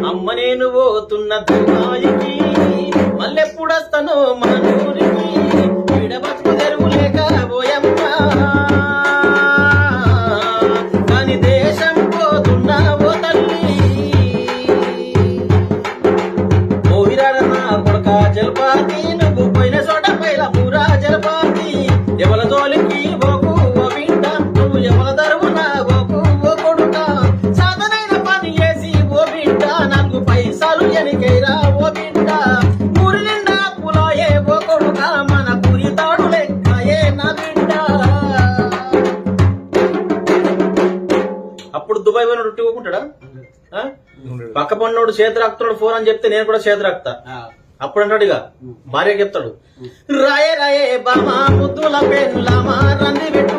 అమ్మ నేను పోతున్న దుబాయికి మళ్ళెప్పుడొస్తానో మన ఊరికి విడబతుకు తెరువులేక పోయమ్మా కాని దేశం పోతున్నా ఓ తల్లి పోయిరాడన్నా కొడక జలపాతి నువ్వు పోయిన చోట పైల పూరా జలపాతి ఎవల జోలికి పోకు ఓ బిడ్డ నువ్వు ఎవల దరువునా పోకు ఓ కొడుక సాధనైన పని చేసి ఓ బిడ్డ నాకు పైసలు ఎనికైరా ఓ బిడ్డ ఊరి నిండా పులాయే ఓ కొడుక మన పూరి తాడు లెక్కయే నా బిడ్డ. అప్పుడు దుబాయ్ పోయిన రొట్టి పోకుంటాడా పక్క పన్నోడు చేతిరాక్తున్నాడు ఫోన్ అని చెప్తే నేను కూడా చేతిరాక్తా అప్పుడు అంటాడు ఇక భార్య చెప్తాడు రాయే రాయే బామా ముద్దుల పేనులామా రంది పెట్టు